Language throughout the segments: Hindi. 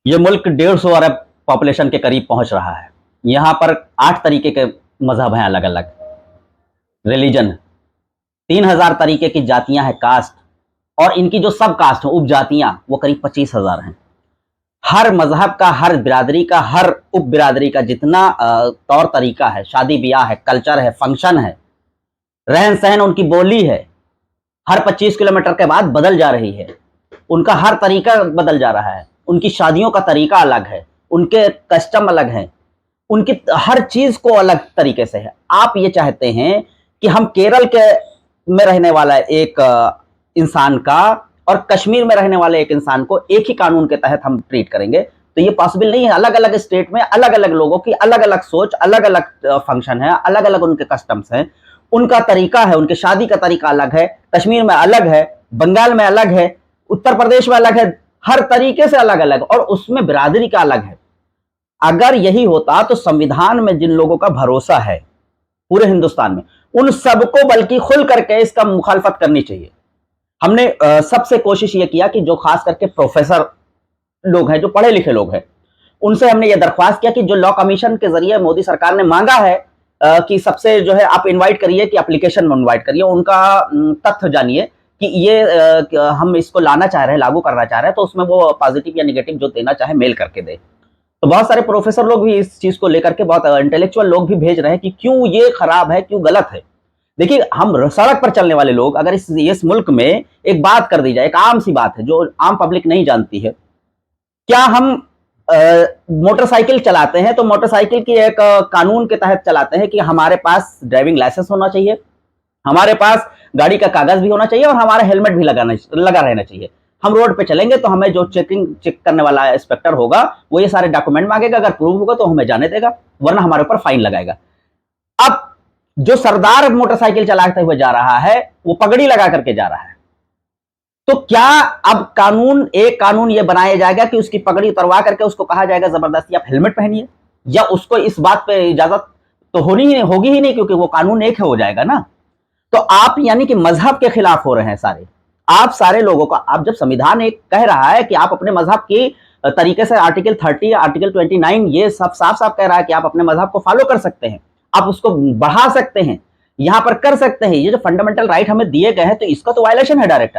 ये मुल्क 150 अरब पॉपुलेशन के करीब पहुंच रहा है। यहाँ पर 8 तरीके के मजहब हैं, अलग अलग रिलीजन, 3000 तरीके की जातियां हैं, कास्ट, और इनकी जो सब कास्ट है उपजातियां वो करीब 25,000 हैं। हर मजहब का, हर बिरादरी का, हर उप बिरादरी का जितना तौर तरीका है, शादी ब्याह है, कल्चर है, फंक्शन है, रहन सहन, उनकी बोली है, हर 25 किलोमीटर के बाद बदल जा रही है। उनका हर तरीका बदल जा रहा है। उनकी शादियों का तरीका अलग है, उनके कस्टम अलग हैं, उनकी हर चीज को अलग तरीके से है। आप ये चाहते हैं कि हम केरल के में रहने वाला एक इंसान का और कश्मीर में रहने वाले एक इंसान को एक ही कानून के तहत हम ट्रीट करेंगे, तो ये पॉसिबल नहीं है। अलग अलग स्टेट में अलग अलग लोगों की अलग अलग सोच, अलग अलग फंक्शन है, अलग अलग उनके कस्टम्स हैं, उनका तरीका है, उनके शादी का तरीका अलग है। कश्मीर में अलग है, बंगाल में अलग है, उत्तर प्रदेश में अलग है, हर तरीके से अलग अलग, और उसमें बिरादरी का अलग है। अगर यही होता तो संविधान में जिन लोगों का भरोसा है पूरे हिंदुस्तान में, उन सबको बल्कि खुल करके इसका मुखालफत करनी चाहिए। हमने सबसे कोशिश ये किया कि जो खास करके प्रोफेसर लोग हैं, जो पढ़े लिखे लोग हैं, उनसे हमने ये दरख्वास्त किया कि जो लॉ कमीशन के जरिए मोदी सरकार ने मांगा है कि सबसे जो है आप इनवाइट करिए, कि एप्लीकेशन में इनवाइट करिए, उनका तथ्य जानिए कि ये हम इसको लाना चाह रहे हैं, लागू करना चाह रहे हैं, तो उसमें वो पॉजिटिव या नेगेटिव जो देना चाहे मेल करके दे। तो बहुत सारे प्रोफेसर लोग भी इस चीज को लेकर के, बहुत इंटेलेक्चुअल लोग भी भेज रहे हैं कि क्यों ये खराब है, क्यों गलत है। देखिए, हम सड़क पर चलने वाले लोग, अगर इस मुल्क में एक बात कर दी जाए, एक आम सी बात है जो आम पब्लिक नहीं जानती है, क्या हम मोटरसाइकिल चलाते हैं तो मोटरसाइकिल की एक कानून के तहत चलाते हैं कि हमारे पास ड्राइविंग लाइसेंस होना चाहिए, हमारे पास गाड़ी का कागज भी होना चाहिए, और हमारा हेलमेट भी लगा रहना चाहिए। हम रोड पे चलेंगे तो हमें जो चेक करने वाला इंस्पेक्टर होगा वो ये सारे डॉक्यूमेंट मांगेगा, अगर प्रूव होगा तो हमें जाने देगा, वरना हमारे ऊपर फाइन लगाएगा। अब जो सरदार मोटरसाइकिल चलाते हुए जा रहा है वो पगड़ी लगा करके जा रहा है, तो क्या अब एक कानून ये बनाया जाएगा कि उसकी पगड़ी उतरवा करके उसको कहा जाएगा जबरदस्ती आप हेलमेट पहनिए, या उसको इस बात पे इजाजत तो होगी ही नहीं, क्योंकि वो कानून एक हो जाएगा ना। तो आप यानी कि मजहब के खिलाफ हो रहे हैं सारे, आप सारे लोगों का। आप जब संविधान एक कह रहा है कि आप अपने मजहब की तरीके से आर्टिकल 30 या आर्टिकल 29 ये सब साफ साफ कह रहा है कि आप अपने मजहब को फॉलो कर सकते हैं, आप उसको बढ़ा सकते हैं, यहां पर कर सकते हैं, ये जो फंडामेंटल राइट हमें दिए गए हैं, तो इसका तो वायलेशन है डायरेक्ट।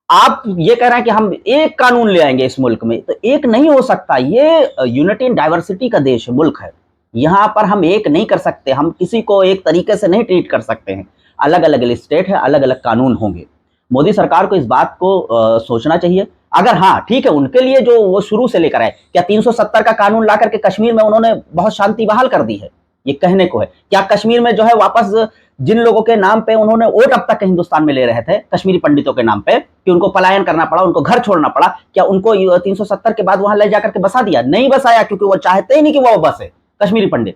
आप ये कह रहे हैं कि हम एक कानून ले आएंगे इस मुल्क में, तो एक नहीं हो सकता। ये यूनिटी इन डाइवर्सिटी का देश मुल्क है, यहां पर हम एक नहीं कर सकते, हम किसी को एक तरीके से नहीं ट्रीट कर सकते हैं। अलग अलग स्टेट है, अलग अलग कानून होंगे। मोदी सरकार को इस बात को सोचना चाहिए। अगर हाँ ठीक है, उनके लिए जो वो शुरू से लेकर आए, क्या 370 का कानून ला करके कश्मीर में उन्होंने बहुत शांति बहाल कर दी है, ये कहने को है। क्या कश्मीर में जो है वापस जिन लोगों के नाम पे उन्होंने वोट अब तक के हिंदुस्तान में ले रहे थे, कश्मीरी पंडितों के नाम पे, कि उनको पलायन करना पड़ा, उनको घर छोड़ना पड़ा, क्या उनको 370 के बाद वहां ले जाकर के बसा दिया? नहीं बसाया, क्योंकि वो चाहते ही नहीं कि वो बसे कश्मीरी पंडित,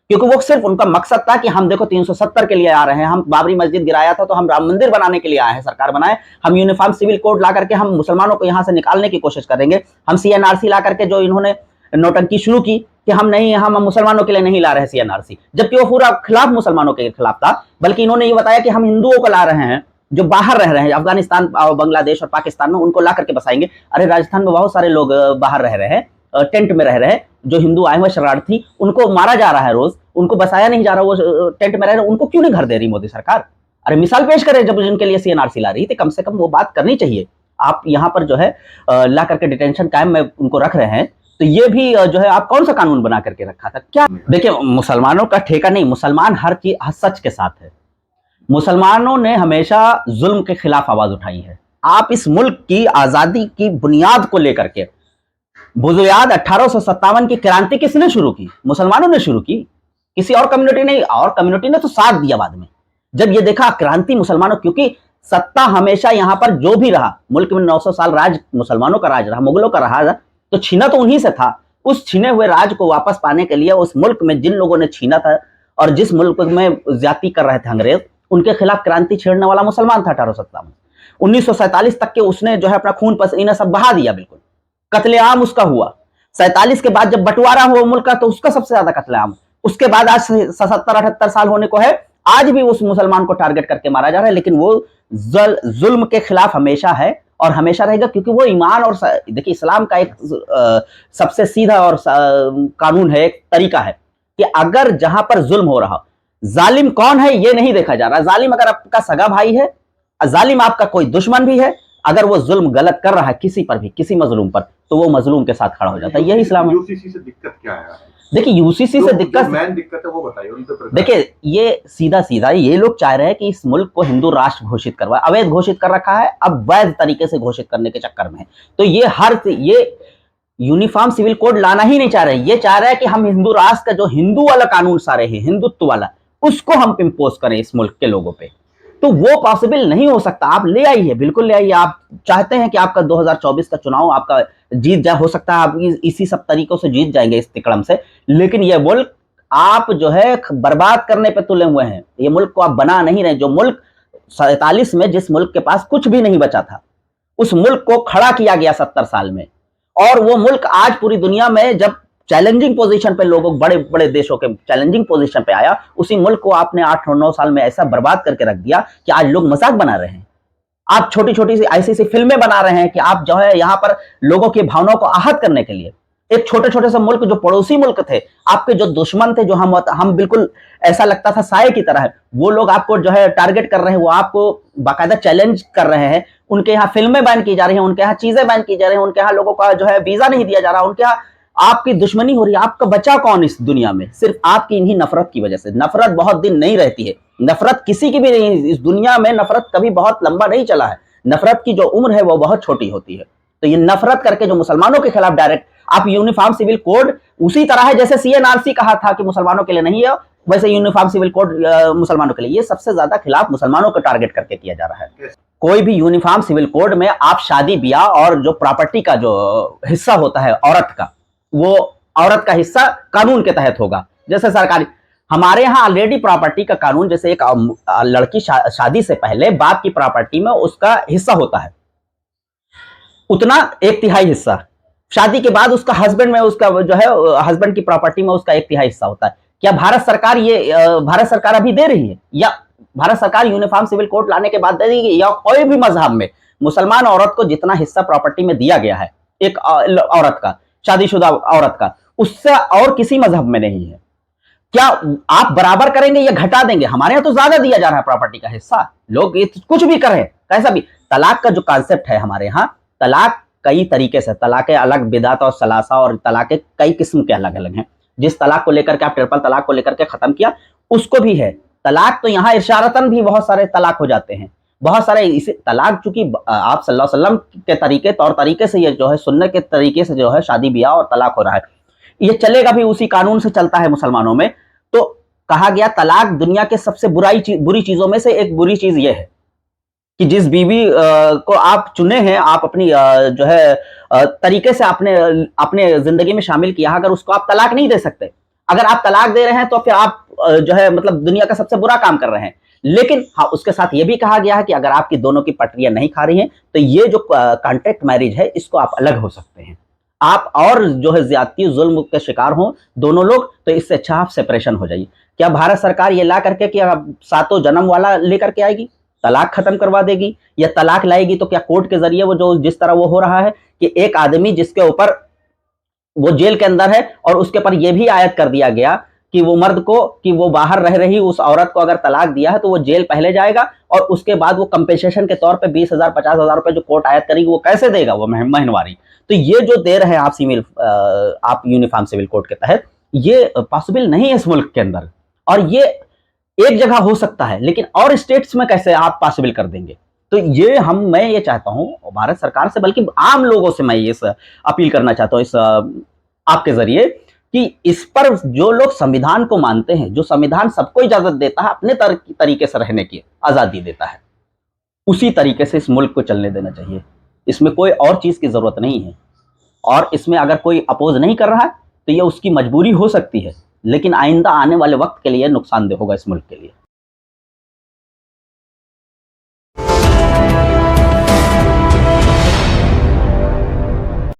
क्योंकि वो सिर्फ उनका मकसद था कि हम देखो 370 के लिए आ रहे हैं, हम बाबरी मस्जिद गिराया था तो हम राम मंदिर बनाने के लिए आए हैं, सरकार बनाए, हम यूनिफॉर्म सिविल कोड ला करके हम मुसलमानों को यहां से निकालने की कोशिश करेंगे, हम सीएनआरसी ला करके जो इन्होंने नौटंकी शुरू की कि हम नहीं, हम मुसलमानों के लिए नहीं ला रहे सीएनआरसी, जबकि वो पूरा खिलाफ मुसलमानों के खिलाफ था। बल्कि इन्होंने ये बताया कि हम हिंदुओं को ला रहे हैं जो बाहर रह रहे हैं, अफगानिस्तान, बांग्लादेश और पाकिस्तान में, उनको ला करके बसाएंगे। अरे राजस्थान में बहुत सारे लोग बाहर रह रहे हैं, टेंट में रह रहे हैं, जो हिंदू आए हुए शरणार्थी, उनको मारा जा रहा है रोज, उनको बसाया नहीं जा रहा, वो टेंट में रह रहे हैं, उनको क्यों नहीं घर दे रही मोदी सरकार? अरे मिसाल पेश करें, जब जिनके लिए सीएनआरसी ला रही थी, कम से कम वो बात करनी चाहिए। आप यहाँ पर जो है ला करके डिटेंशन कायम में उनको रख रहे हैं, तो ये भी जो है आप कौन सा कानून बना करके रखा था? क्या देखिए, मुसलमानों का ठेका नहीं, मुसलमान हर चीज सच के साथ है। मुसलमानों ने हमेशा जुल्म के खिलाफ आवाज उठाई है। आप इस मुल्क की आजादी की बुनियाद को लेकर के, बुजुर्ग 1857 की क्रांति किसने शुरू की? मुसलमानों ने शुरू की, किसी और कम्युनिटी नहीं। और कम्युनिटी ने तो साथ दिया बाद में, जब ये देखा क्रांति मुसलमानों, क्योंकि सत्ता हमेशा यहां पर जो भी रहा, मुल्क में 900 साल राज मुसलमानों का राज रहा, मुगलों का रहा, तो छीना तो उन्हीं से था। उस छीने हुए राज को वापस पाने के लिए उस मुल्क में जिन लोगों ने छीना था और जिस मुल्क में ज्यादती कर रहे थे अंग्रेज, उनके खिलाफ क्रांति छेड़ने वाला मुसलमान था। 1857 1947 तक के उसने जो है अपना खून पसीना सब बहा दिया, बिल्कुल कत्लेआम उसका हुआ। 47 के बाद जब बंटवारा हुआ मुल्क का, तो उसका सबसे ज्यादा कत्लेआम। उसके बाद आज 77-78 साल होने को है, आज भी उस मुसलमान को टारगेट करके मारा जा रहा है, लेकिन वो जुल्म के खिलाफ हमेशा है और हमेशा रहेगा, क्योंकि वो ईमान और देखिए इस्लाम का एक सबसे सीधा और कानून है, एक तरीका है कि अगर जहां पर जुल्म हो रहा, जालिम कौन है ये नहीं देखा जा रहा। जालिम अगर आपका सगा भाई है, जालिम आपका कोई दुश्मन भी है, अगर वो जुल्म गलत कर रहा है किसी पर भी, किसी मजलूम पर, तो वो मजलूम के साथ खड़ा हो जाता है। यही इस्लाम है। यूसीसी से दिक्कत क्या है? देखिए यूसीसी से दिक्कत है वो बताइए। देखिए ये सीधा सीधा ये लोग चाह रहे हैं कि इस मुल्क को हिंदू राष्ट्र घोषित करवाए। अवैध घोषित कर रखा है, अब वैध तरीके से घोषित करने के चक्कर में है। तो ये यूनिफॉर्म सिविल कोड लाना ही नहीं चाह रहे, ये चाह रहे हैं कि हम हिंदू राष्ट्र का जो हिंदू वाला कानून सारे हैं, हिंदुत्व वाला, उसको हम इम्पोज करें इस मुल्क के लोगों पे। तो वो पॉसिबल नहीं हो सकता। आप ले आइए, बिल्कुल ले आइए। आप चाहते हैं कि आपका 2024 का चुनाव आपका जीत जा, हो सकता है आप इसी सब तरीकों से जीत जाएंगे इस तिकड़म से, लेकिन ये मुल्क आप जो है बर्बाद करने पे तुले हुए हैं। ये मुल्क को आप बना नहीं रहे। जो मुल्क 47 में जिस मुल्क के पास कुछ भी नहीं बचा था, उस मुल्क को खड़ा किया गया 70 साल में, और वो मुल्क आज पूरी दुनिया में जब चैलेंजिंग पोजीशन पे, लोगों बड़े बड़े देशों के चैलेंजिंग पोजीशन पे आया, उसी मुल्क को आपने 8 और 9 साल में ऐसा बर्बाद करके रख दिया कि आज लोग मजाक बना रहे हैं। आप छोटी छोटी सी ऐसी फिल्में बना रहे हैं कि आप जो है यहाँ पर लोगों की भावनाओं को आहत करने के लिए एक छोटे छोटे से मुल्क, जो पड़ोसी मुल्क थे, आपके जो दुश्मन थे, जो हम बिल्कुल ऐसा लगता था साये की तरह है, वो लोग आपको जो है टारगेट कर रहे हैं, वो आपको बाकायदा चैलेंज कर रहे हैं। उनके यहाँ फिल्में बैन की जा रही हैं, उनके यहाँ चीजें बैन की जा रही हैं, उनके यहाँ लोगों का जो है वीजा नहीं दिया जा रहा, उनके यहाँ आपकी दुश्मनी हो रही है। आपका बचा कौन इस दुनिया में? सिर्फ आपकी इन्हीं नफरत की वजह से। नफरत बहुत दिन नहीं रहती है, नफरत किसी की भी नहीं। इस दुनिया में नफरत कभी बहुत लंबा नहीं चला है। नफरत की जो उम्र है वो बहुत छोटी होती है। तो ये नफरत करके जो मुसलमानों के खिलाफ डायरेक्ट आप यूनिफॉर्म सिविल कोड उसी तरह है जैसे सीएनआरसी कहा था कि मुसलमानों के लिए नहीं है, वैसे यूनिफॉर्म सिविल कोड मुसलमानों के लिए। ये सबसे ज्यादा खिलाफ मुसलमानों को टारगेट करके किया जा रहा है। कोई भी यूनिफॉर्म सिविल कोड में आप शादी ब्याह और जो प्रॉपर्टी का जो हिस्सा होता है औरत का, वो औरत का हिस्सा कानून के तहत होगा। जैसे सरकारी, हमारे यहाँ ऑलरेडी प्रॉपर्टी का कानून, जैसे एक लड़की शादी से पहले बाप की प्रॉपर्टी में उसका हिस्सा होता है, उतना 1/3 हिस्सा। शादी के बाद उसका हस्बैंड में, उसका जो है हस्बैंड की प्रॉपर्टी में उसका 1/3 हिस्सा होता है। क्या भारत सरकार अभी दे रही है, या भारत सरकार यूनिफॉर्म सिविल कोड लाने के बाद दे देगी? या कोई भी मजहब में मुसलमान औरत को जितना हिस्सा प्रॉपर्टी में दिया गया है एक औरत का, शादीशुदा औरत का, उससे और किसी मजहब में नहीं है। क्या आप बराबर करेंगे या घटा देंगे? हमारे यहाँ तो ज्यादा दिया जा रहा है प्रॉपर्टी का हिस्सा। लोग कुछ भी करें, कैसा भी। तलाक का जो कॉन्सेप्ट है हमारे यहाँ, तलाक कई तरीके से, तलाक अलग, बिदात और सलासा, और तलाक कई किस्म के अलग अलग हैं। जिस तलाक को लेकर के आप ट्रिपल तलाक को लेकर के खत्म किया, उसको भी है तलाक। तो यहाँ इशारतन भी बहुत सारे तलाक हो जाते हैं, बहुत सारे। इसे तलाक चूंकि आप सल्लल्लाहु अलैहि वसल्लम के तरीके तौर तरीके से, ये जो है सुन्नत के तरीके से जो है शादी ब्याह और तलाक हो रहा है, ये चलेगा भी उसी कानून से चलता है मुसलमानों में। तो कहा गया तलाक दुनिया के सबसे बुरी चीजों में से एक बुरी चीज ये है कि जिस बीवी को आप चुने हैं, आप अपनी जो है तरीके से अपने जिंदगी में शामिल किया, अगर उसको आप तलाक नहीं दे सकते, अगर आप तलाक दे रहे हैं तो फिर आप जो है मतलब दुनिया का सबसे बुरा काम कर रहे हैं। लेकिन हाँ, उसके साथ ये भी कहा गया है कि अगर आपकी दोनों की पटरियां नहीं खा रही हैं, तो ये जो कॉन्ट्रैक्ट मैरिज है, इसको आप अलग हो सकते हैं। आप और जो है ज्यादती जुल्म के शिकार हो दोनों लोग, तो इससे अच्छा आप सेपरेशन हो जाइए। क्या भारत सरकार ये ला करके कि 7 जन्म वाला लेकर के आएगी, तलाक खत्म करवा देगी? या तलाक लाएगी तो क्या कोर्ट के जरिए वो जो जिस तरह वो हो रहा है कि एक आदमी जिसके ऊपर वो जेल के अंदर है, और उसके ऊपर ये भी आयत कर दिया गया कि वो मर्द को, कि वो बाहर रह रही उस औरत को अगर तलाक दिया है तो वो जेल पहले जाएगा, और उसके बाद वो कंपेंसेशन के तौर पे 20,000 50,000 रुपए जो कोर्ट आयत करेगी, वो कैसे देगा? वो महीनवारी। तो ये जो दे रहे हैं आप यूनिफॉर्म सिविल कोड के तहत, ये पॉसिबल नहीं है इस मुल्क के अंदर। और ये एक जगह हो सकता है, लेकिन और स्टेट्स में कैसे आप पॉसिबल कर देंगे? तो ये मैं ये चाहता हूं भारत सरकार से, बल्कि आम लोगों से मैं ये अपील करना चाहता हूं इस आपके जरिए, कि इस पर जो लोग संविधान को मानते हैं, जो संविधान सबको इजाजत देता है अपने तरीके से रहने की आजादी देता है, उसी तरीके से इस मुल्क को चलने देना चाहिए। इसमें कोई और चीज की जरूरत नहीं है। और इसमें अगर कोई अपोज नहीं कर रहा है तो ये उसकी मजबूरी हो सकती है, लेकिन आइंदा आने वाले वक्त के लिए नुकसानदेह होगा इस मुल्क के लिए।